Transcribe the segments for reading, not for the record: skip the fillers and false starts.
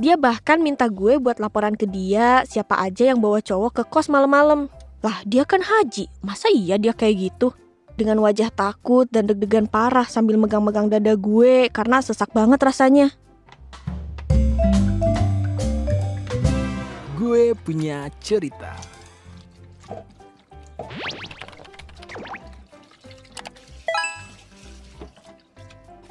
Dia bahkan minta gue buat laporan ke dia siapa aja yang bawa cowok ke kos malam-malam. Lah dia kan haji, masa iya dia kayak gitu? Dengan wajah takut dan deg-degan parah sambil megang-megang dada gue karena sesak banget rasanya. Gue punya cerita.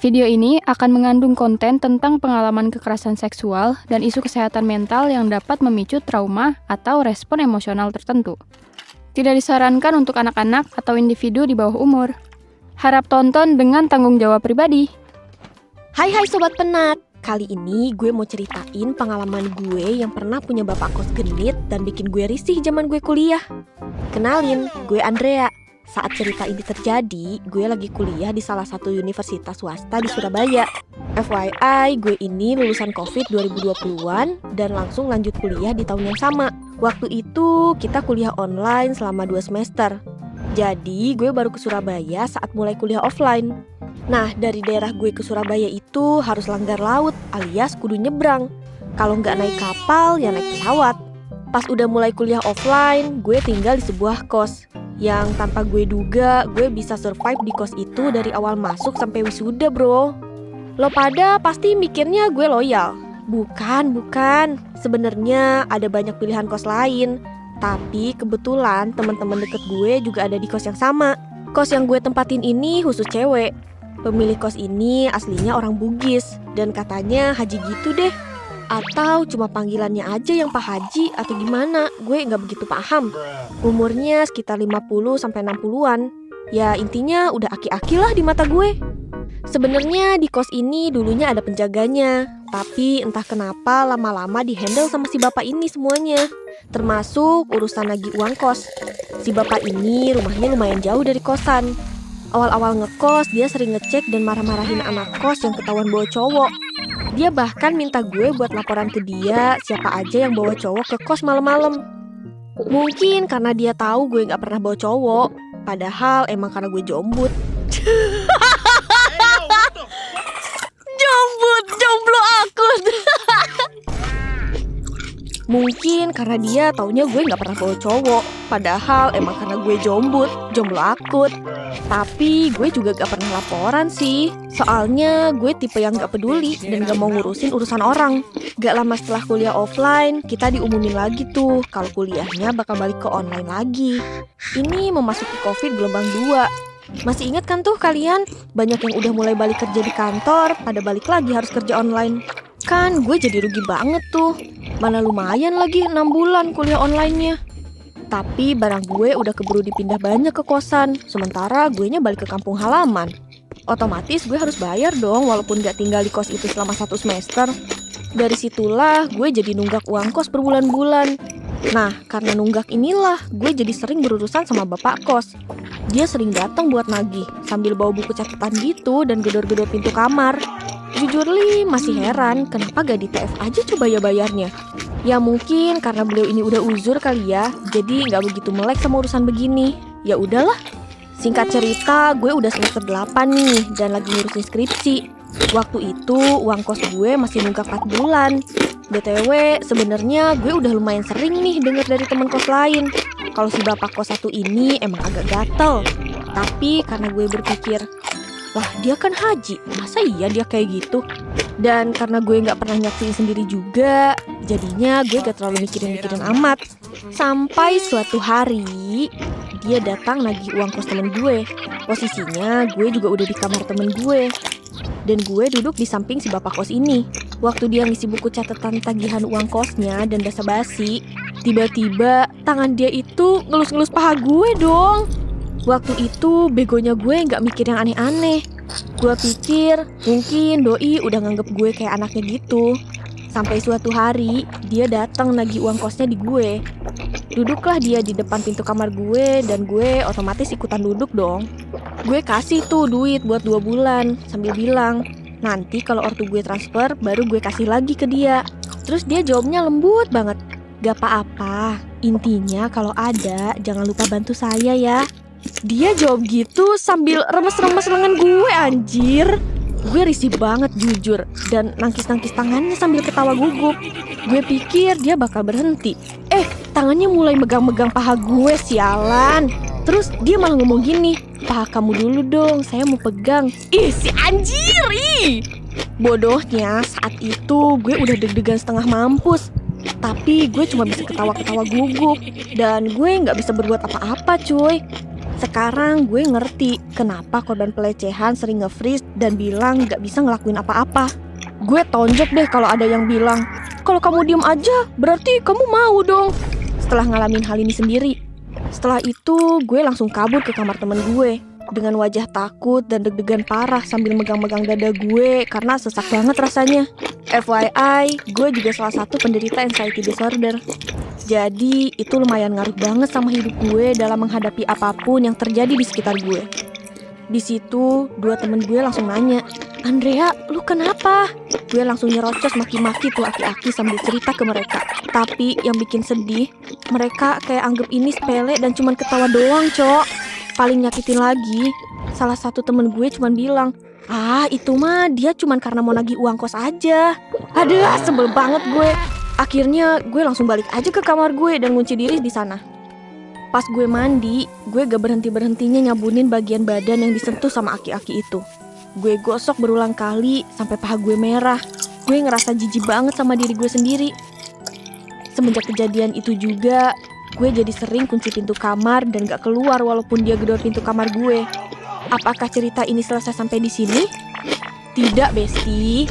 Video ini akan mengandung konten tentang pengalaman kekerasan seksual dan isu kesehatan mental yang dapat memicu trauma atau respon emosional tertentu. Tidak disarankan untuk anak-anak atau individu di bawah umur. Harap tonton dengan tanggung jawab pribadi. Hai Sobat Penat, kali ini gue mau ceritain pengalaman gue yang pernah punya bapak kos genit dan bikin gue risih zaman gue kuliah. Kenalin, gue Andrea. Saat cerita ini terjadi, gue lagi kuliah di salah satu universitas swasta di Surabaya. FYI, gue ini lulusan COVID 2020-an dan langsung lanjut kuliah di tahun yang sama. Waktu itu kita kuliah online selama 2 semester. Jadi gue baru ke Surabaya saat mulai kuliah offline. Nah, dari daerah gue ke Surabaya itu harus langgar laut alias kudu nyebrang. Kalau nggak naik kapal, ya naik pesawat. Pas udah mulai kuliah offline, gue tinggal di sebuah kos yang tanpa gue duga gue bisa survive di kos itu dari awal masuk sampai wisuda, bro. Lo pada pasti mikirnya gue loyal. Bukan. Sebenarnya ada banyak pilihan kos lain. Tapi kebetulan teman-teman deket gue juga ada di kos yang sama. Kos yang gue tempatin ini khusus cewek. Pemilik kos ini aslinya orang Bugis dan katanya haji gitu deh. Atau cuma panggilannya aja yang Pak Haji atau gimana, gue nggak begitu paham. Umurnya sekitar 50-60an. Ya intinya udah aki-aki lah di mata gue. Sebenarnya di kos ini dulunya ada penjaganya, tapi entah kenapa lama-lama dihandle sama si bapak ini semuanya. Termasuk urusan nagih uang kos. Si bapak ini rumahnya lumayan jauh dari kosan. Awal-awal ngekos dia sering ngecek dan marah-marahin anak kos yang ketahuan bawa cowok. Dia bahkan minta gue buat laporan ke dia siapa aja yang bawa cowok ke kos malam-malam. Mungkin karena dia tahu gue gak pernah bawa cowok, padahal emang karena gue jombut. Jomblo akut. Mungkin karena dia taunya gue gak pernah bawa cowok, padahal emang karena gue jomblo akut. Tapi gue juga gak pernah laporan sih. Soalnya gue tipe yang gak peduli dan gak mau ngurusin urusan orang. Gak lama setelah kuliah offline, kita diumumin lagi tuh kalau kuliahnya bakal balik ke online lagi. Ini memasuki COVID gelombang 2. Masih ingat kan tuh kalian? Banyak yang udah mulai balik kerja di kantor, pada balik lagi harus kerja online. Kan gue jadi rugi banget tuh. Mana lumayan lagi 6 bulan kuliah online-nya. Tapi barang gue udah keburu dipindah banyak ke kosan, sementara gue nya balik ke kampung halaman. Otomatis gue harus bayar dong walaupun gak tinggal di kos itu selama 1 semester. Dari situlah gue jadi nunggak uang kos berbulan-bulan. Nah, karena nunggak inilah gue jadi sering berurusan sama bapak kos. Dia sering datang buat nagih, sambil bawa buku catatan gitu dan gedor-gedor pintu kamar. Jujur Li, masih heran kenapa gak di TF aja coba ya bayarnya. Ya mungkin karena beliau ini udah uzur kali ya, jadi nggak begitu melek sama urusan begini. Ya udahlah. Singkat cerita, gue udah semester 8 nih dan lagi ngurusin skripsi. Waktu itu uang kos gue masih nunggak 4 bulan. BTW, sebenarnya gue udah lumayan sering nih denger dari temen kos lain kalau si bapak kos satu ini emang agak gatel. Tapi karena gue berpikir, wah dia kan haji, masa iya dia kayak gitu? Dan karena gue gak pernah nyaksiin sendiri juga, jadinya gue gak terlalu mikirin amat. Sampai suatu hari, dia datang nagih uang kos temen gue. Posisinya gue juga udah di kamar temen gue. Dan gue duduk di samping si bapak kos ini. Waktu dia ngisi buku catatan tagihan uang kosnya dan basa-basi, tiba-tiba tangan dia itu ngelus-ngelus paha gue dong. Waktu itu begonya gue gak mikir yang aneh-aneh. Gue pikir mungkin doi udah nganggep gue kayak anaknya gitu. Sampai suatu hari dia datang nagih uang kosnya di gue. Duduklah dia di depan pintu kamar gue dan gue otomatis ikutan duduk dong. Gue kasih tuh duit buat 2 bulan sambil bilang, nanti kalau ortu gue transfer baru gue kasih lagi ke dia. Terus dia jawabnya lembut banget, gak apa-apa, intinya kalau ada jangan lupa bantu saya ya. Dia jawab gitu sambil remes-remes lengan gue, anjir. Gue risih banget jujur, dan nangkis-nangkis tangannya sambil ketawa gugup. Gue pikir dia bakal berhenti. Tangannya mulai megang-megang paha gue, sialan. Terus dia malah ngomong gini, "Paha kamu dulu dong, saya mau pegang." Ih, si anjir, ih. Bodohnya saat itu gue udah deg-degan setengah mampus. Tapi gue cuma bisa ketawa-ketawa gugup. Dan gue gak bisa berbuat apa-apa cuy. Sekarang gue ngerti kenapa korban pelecehan sering nge-freeze dan bilang gak bisa ngelakuin apa-apa. Gue tonjok deh kalau ada yang bilang, "Kalau kamu diem aja, berarti kamu mau dong." Setelah ngalamin hal ini sendiri. Setelah itu gue langsung kabur ke kamar temen gue dengan wajah takut dan deg-degan parah sambil megang-megang dada gue karena sesak banget rasanya. FYI, gue juga salah satu penderita anxiety disorder. Jadi itu lumayan ngaruh banget sama hidup gue dalam menghadapi apapun yang terjadi di sekitar gue. Di situ, dua temen gue langsung nanya, "Andrea, lu kenapa?" Gue langsung nyerocos maki-maki tuh aki-aki sambil cerita ke mereka. Tapi yang bikin sedih, mereka kayak anggap ini sepele dan cuman ketawa doang, Cok. Paling nyakitin lagi, salah satu temen gue cuman bilang, "Itu mah dia cuman karena mau nagih uang kos aja." Aduh, sebel banget gue. Akhirnya gue langsung balik aja ke kamar gue dan ngunci diri di sana. Pas gue mandi, gue gak berhenti-berhentinya nyabunin bagian badan yang disentuh sama aki-aki itu. Gue gosok berulang kali sampai paha gue merah. Gue ngerasa jijik banget sama diri gue sendiri. Semenjak kejadian itu juga, gue jadi sering kunci pintu kamar dan gak keluar walaupun dia gedor pintu kamar gue. Apakah cerita ini selesai sampai di sini? Tidak, Besti.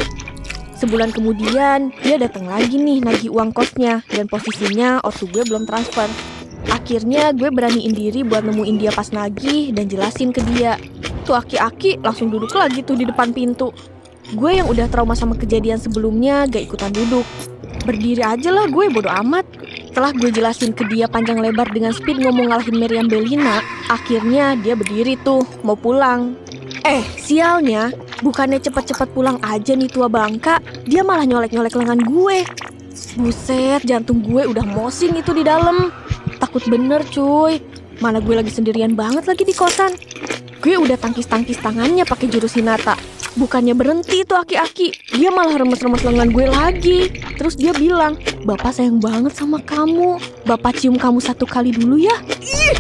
Sebulan kemudian, dia datang lagi nih nagih uang kosnya dan posisinya ortu gue belum transfer. Akhirnya gue beraniin diri buat nemuin dia pas nagih dan jelasin ke dia. Tuh aki-aki langsung duduk lagi tuh di depan pintu. Gue yang udah trauma sama kejadian sebelumnya gak ikutan duduk. Berdiri aja lah gue, bodo amat. Setelah gue jelasin ke dia panjang lebar dengan speed ngomong ngalahin Meriam Bellina, akhirnya dia berdiri tuh, mau pulang. Sialnya, bukannya cepet-cepet pulang aja nih tua bangka, dia malah nyolek-nyolek lengan gue. Buset, jantung gue udah mosing itu di dalam. Takut bener cuy, mana gue lagi sendirian banget lagi di kosan. Gue udah tangkis-tangkis tangannya pakai jurus Hinata. Bukannya berhenti tuh aki-aki, dia malah remes-remes lengan gue lagi. Terus dia bilang, "Bapak sayang banget sama kamu. Bapak cium kamu 1 kali dulu ya." Ih,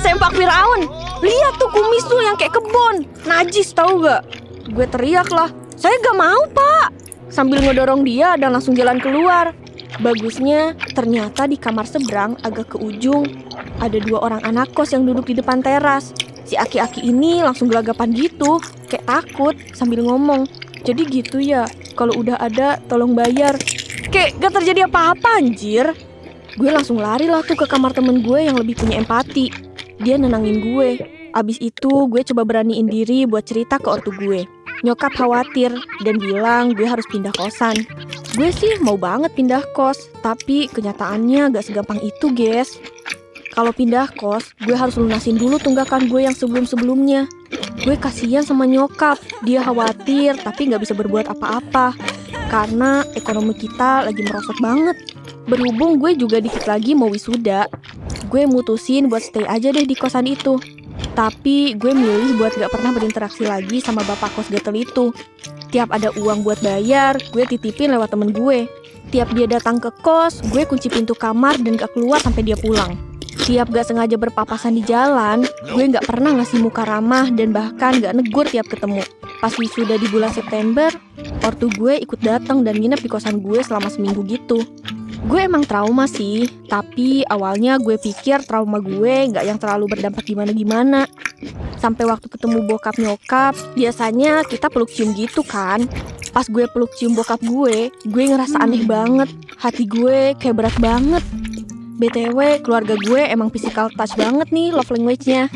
sempak Firaun. Lihat tuh kumis tuh yang kayak kebon. Najis tau gak? Gue teriak lah, "Saya gak mau pak." Sambil ngedorong dia dan langsung jalan keluar. Bagusnya, ternyata di kamar seberang agak ke ujung ada 2 orang anak kos yang duduk di depan teras. Si aki-aki ini langsung gelagapan gitu, kayak takut sambil ngomong, "Jadi gitu ya, kalau udah ada tolong bayar." Kayak gak terjadi apa-apa anjir. Gue langsung lari lah tuh ke kamar temen gue yang lebih punya empati. Dia nenangin gue. Abis itu gue coba beraniin diri buat cerita ke ortu gue. Nyokap khawatir dan bilang gue harus pindah kosan. Gue sih mau banget pindah kos, tapi kenyataannya gak segampang itu, guys. Kalau pindah kos, gue harus lunasin dulu tunggakan gue yang sebelum-sebelumnya. Gue kasihan sama nyokap, dia khawatir tapi gak bisa berbuat apa-apa. Karena ekonomi kita lagi merosot banget. Berhubung gue juga dikit lagi mau wisuda, gue mutusin buat stay aja deh di kosan itu. Tapi gue milih buat gak pernah berinteraksi lagi sama bapak kos gatel itu. Tiap ada uang buat bayar, gue titipin lewat temen gue. Tiap dia datang ke kos, gue kunci pintu kamar dan gak keluar sampai dia pulang. Tiap gak sengaja berpapasan di jalan, gue gak pernah ngasih muka ramah dan bahkan gak negur tiap ketemu. Pas wisuda di bulan September, ortu gue ikut datang dan nginep di kosan gue selama seminggu gitu. Gue emang trauma sih, tapi awalnya gue pikir trauma gue gak yang terlalu berdampak gimana-gimana. Sampai waktu ketemu bokap nyokap, biasanya kita peluk cium gitu kan. Pas gue peluk cium bokap gue ngerasa aneh banget. Hati gue kayak berat banget. BTW, keluarga gue emang physical touch banget nih love language-nya.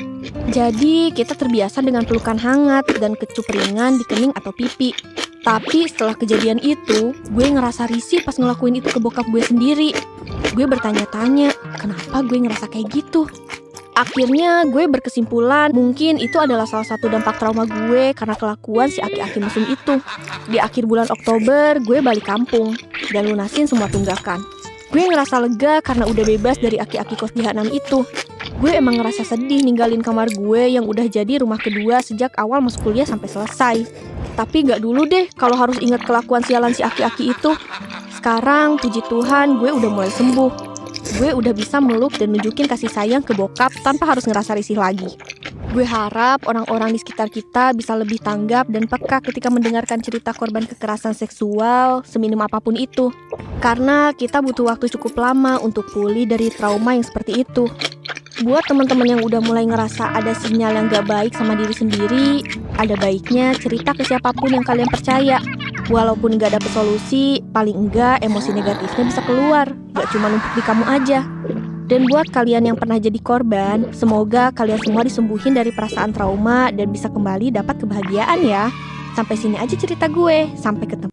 Jadi kita terbiasa dengan pelukan hangat dan kecup ringan di kening atau pipi. Tapi setelah kejadian itu, gue ngerasa risih pas ngelakuin itu ke bokap gue sendiri. Gue bertanya-tanya, kenapa gue ngerasa kayak gitu? Akhirnya gue berkesimpulan mungkin itu adalah salah satu dampak trauma gue karena kelakuan si aki-aki mesum itu. Di akhir bulan Oktober, gue balik kampung dan lunasin semua tunggakan. Gue ngerasa lega karena udah bebas dari aki-aki kos jahanam itu. Gue emang ngerasa sedih ninggalin kamar gue yang udah jadi rumah kedua sejak awal masuk kuliah sampai selesai. Tapi gak dulu deh kalau harus ingat kelakuan sialan si aki-aki itu. Sekarang, puji Tuhan, gue udah mulai sembuh. Gue udah bisa meluk dan nunjukin kasih sayang ke bokap tanpa harus ngerasa risih lagi. Gue harap orang-orang di sekitar kita bisa lebih tanggap dan peka ketika mendengarkan cerita korban kekerasan seksual, seminim apapun itu. Karena kita butuh waktu cukup lama untuk pulih dari trauma yang seperti itu. Buat teman-teman yang udah mulai ngerasa ada sinyal yang gak baik sama diri sendiri, ada baiknya cerita ke siapapun yang kalian percaya. Walaupun gak dapet solusi, paling enggak emosi negatifnya bisa keluar. Gak cuma numpuk di kamu aja. Dan buat kalian yang pernah jadi korban, semoga kalian semua disembuhin dari perasaan trauma dan bisa kembali dapat kebahagiaan ya. Sampai sini aja cerita gue. Sampai ketemu.